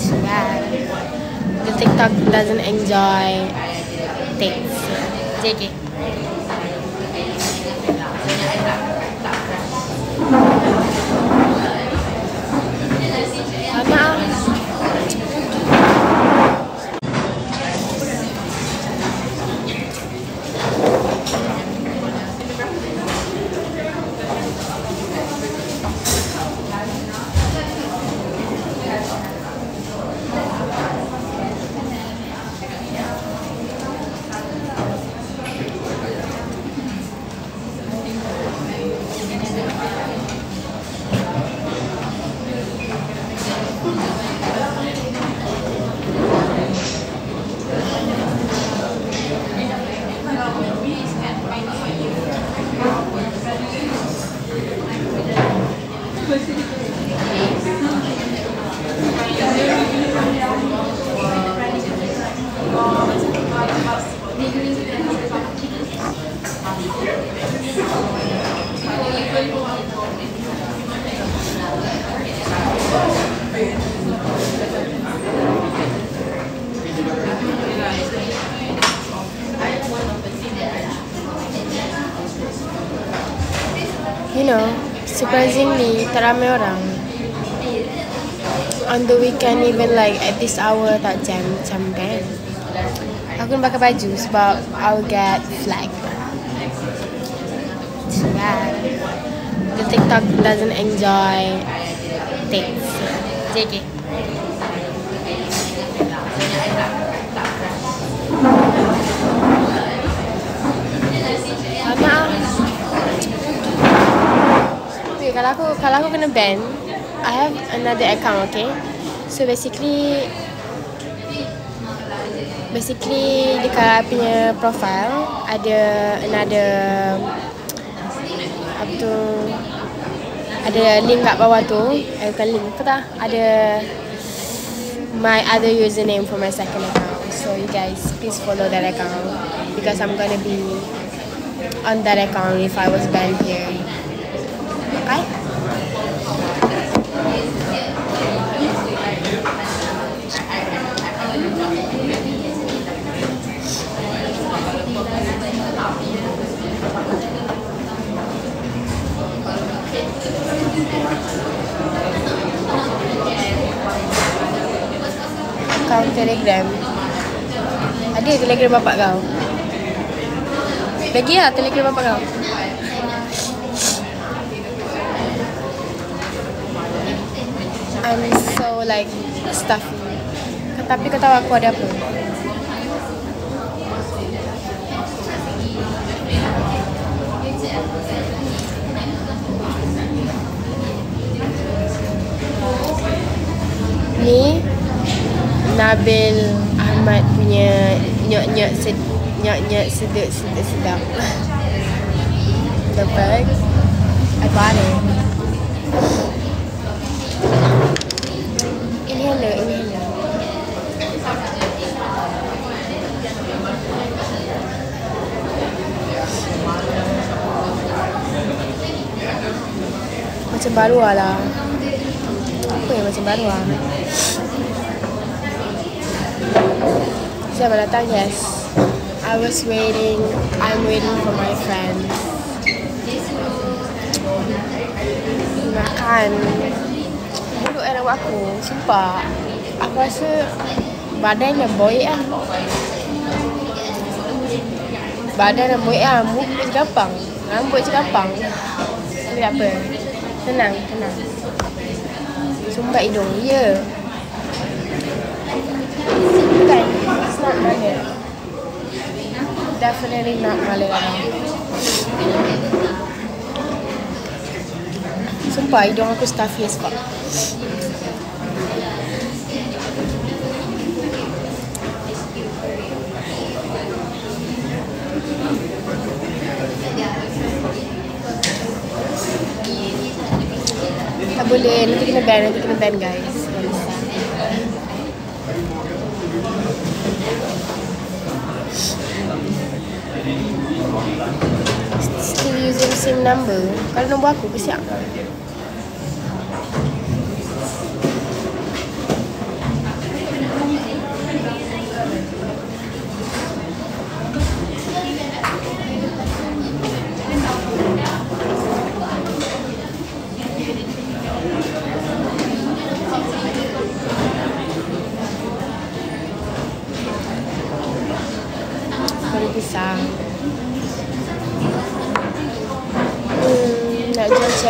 Yeah. The TikTok doesn't enjoy things. JK. You know, surprisingly, tak ramai orang. On the weekend, even like at this hour, tak jam macam kan. Aku nak pakai baju sebab I'll get flagged. Yeah. The TikTok doesn't enjoy things. JK. Kalau aku kena ban, I have another account, okay? So basically dekat punya profile ada another apa tu, ada link kat bawah tu, bukan link ke tak, ada my other username for my second account. So you guys please follow that account because I'm gonna be on that account if I was banned here. Okay? Account Telegram. Ada Telegram bapak kau? Bagi lah Telegram bapak kau. I'm so like stuffy. Tapi kau tahu aku ada apa? Ni Nabil Ahmad punya nyok-nyok sedap. The bag, I bought it. Inhaler. Macam baru lah. Apa yang macam baru lah? Siapa datang? Yes, I'm waiting for my friend. Makan duduk air aku. Sumpah aku rasa badan dah boik lah. Muka je gampang, rambut je gampang. Tapi apa, tenang. Sumbat hidung, ya. Bukan, it's not maler. Definitely not maler. Sumpah hidung aku stuffy as fuck. Tak boleh, nanti kena ban guys. Still using same number. Kalau nombor aku kesiap.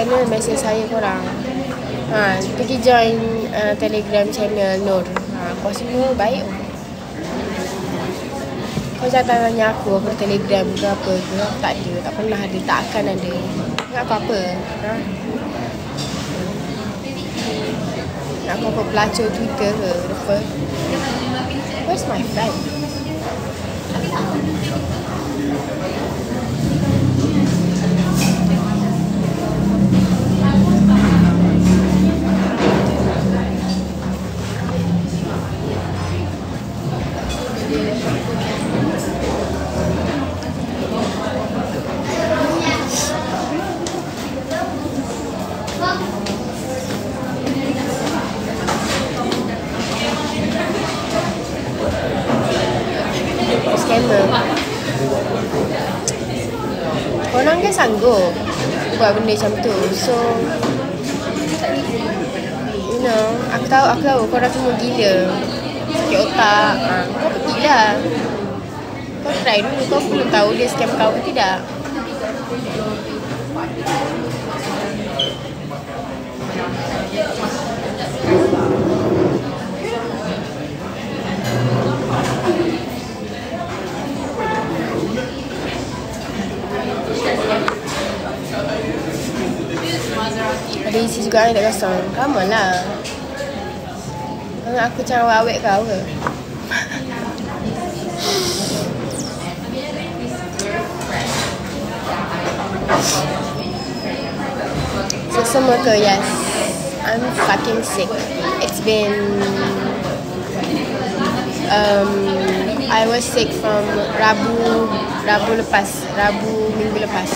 channel, message saya korang. Pergi join Telegram channel Nur. Kau semua baik. Kau jangan tanya aku Telegram ke apa ke. Tak ada, tak pernah ada, tak akan ada. Nak apa-apa? Nak apa-apa pelacur Twitter ke? Where's my friend? Scammer. Korang kan sanggup buat benda macam tu. So you know, aku tahu korang semua gila, sakit otak. Kau pergilah, kau try dulu. Kau belum tahu dia scam kau ke tidak. Ada isi juga yang tak kosong. Come on lah. Aku macam awet kau ke? So semua ke? Yes, I'm fucking sick. It's been I was sick from Rabu minggu lepas.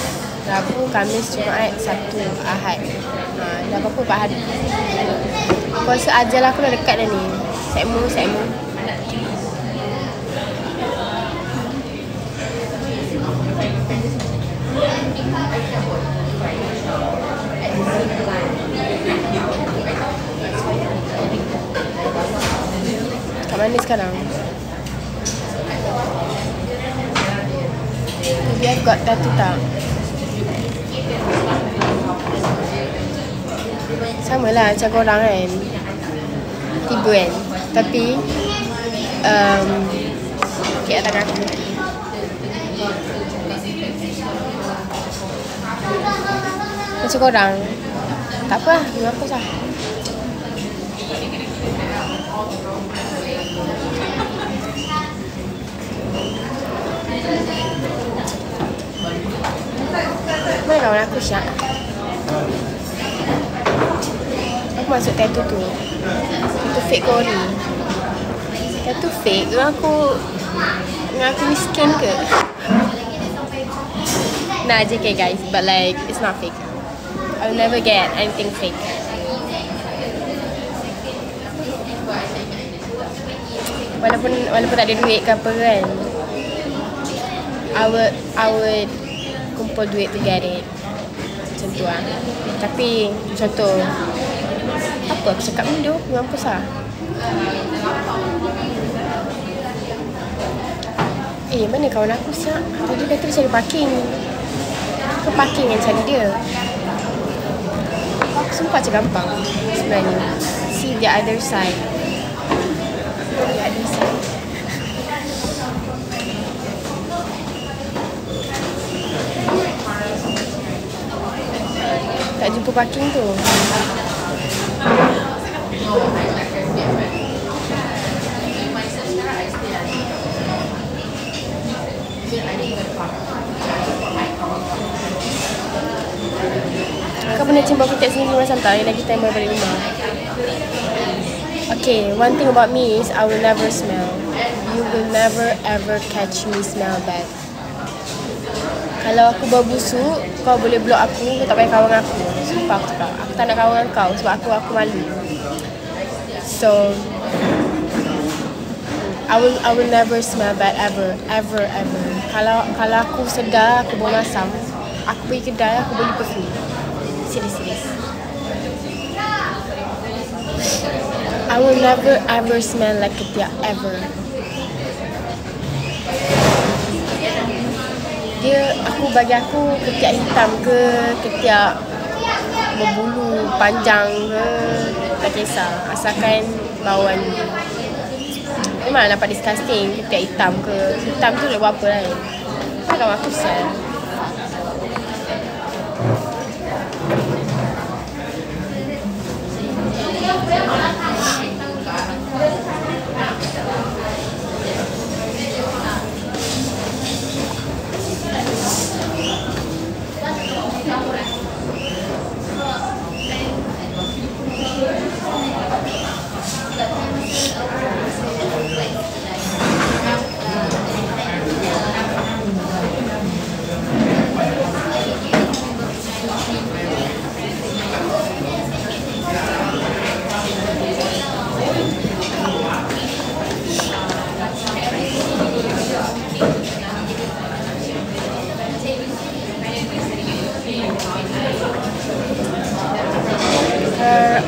Rabu, Khamis, Jumaat, Sabtu, Ahad. Dah berapa hari? Aku rasa ajal aku dah dekat dah ni. Sekmo. Kat mana sekarang? Dia got tattoo tak? Sama lah macam korang kan. Tiba kan. Tapi kat tangan aku. Macam korang. Tak apa lah, mampus lah. Mana kawan aku Syak? Aku masuk tattoo tu. Itu fake ke ori? Tattoo fake. Dengan aku miskin ke? Nah, JK guys. But like, it's not fake. I'll never get anything fake. Walaupun tak ada duit ke apa kan, I would kumpul duit to get it. Macam tu lah. Tapi contoh, apa aku cakap ni tu? Mampus lah. Mana kawan aku Syak? Tadi kata dia cari parking. Ke parking yang cari dia? Aku sumpah macam gampang sebenarnya. See the other side. The other side. Tak jumpa parking tu. Kau pernah cium bau kecap sendiri rumah santai lagi time balik rumah? Okay, one thing about me is I will never smell. You will never ever catch me smell bad. Kalau aku bau busuk, kau boleh block aku, kau tak payah kawan aku. Sumpah aku cakap, aku tak nak kawan dengan kau sebab aku malu. So I will never smell bad ever. Kalau aku sedar aku bau masam, aku pergi kedai, aku beli perfume. Serius. I will never ever smell like ketiak ever. Bagi aku ketiak hitam ke ketiak berbulu panjang ke, tak kisah. Asalkan bauan memang nampak disgusting. Ketiak hitam ke. Hitam tu nak buat apa kan? Kan aku sel.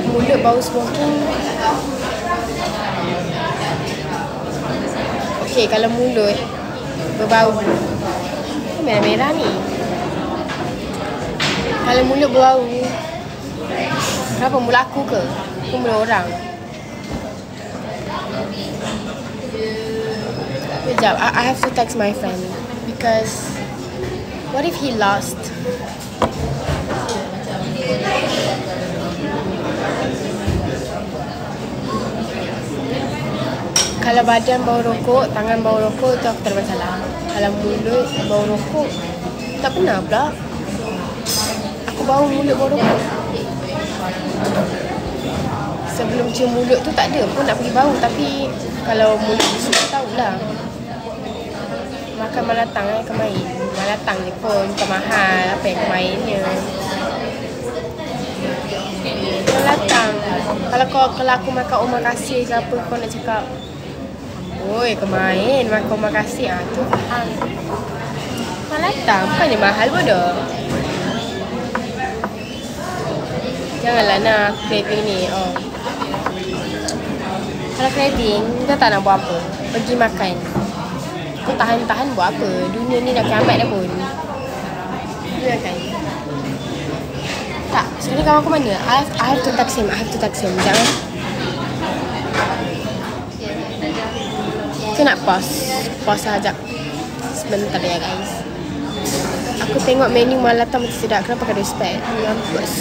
Mulut bau smoking. Okay, kalau mulut berbau merah-merah ni, kalau mulut berbau, kenapa mulut aku ke? Ke mulut orang? Sekejap, I have to text my friend. Because what if he lost? Kalau badan bau rokok, tangan bau rokok, tu aku tak ada masalah. Kalau mulut bau rokok, tak pernah pula aku bau mulut bau rokok. Sebelum cium mulut tu tak ada pun nak pergi bau. Tapi kalau mulut busuk tu tahulah. Makan malatang kemain. Malatang je pun, bukan mahal. Apa yang kemainnya? Malatang. Kalau aku makan omakase ke apa, kau nak cakap, oi, kemain makan omakase, tu faham. Malatang bukannya mahal bodoh. Janganlah nak craving ni. Kalau craving, kita tak nak buat apa. Pergi makan. Kau tahan-tahan buat apa? Dunia ni nak kiamat dah pun. Ya kan? Tak, sekarang kawan aku mana? I have to text him. Jangan. Kita nak pause sekejap. Sebentar ya guys. Aku tengok menu malatang mesti sedap. Kenapa kena respect? Mampus.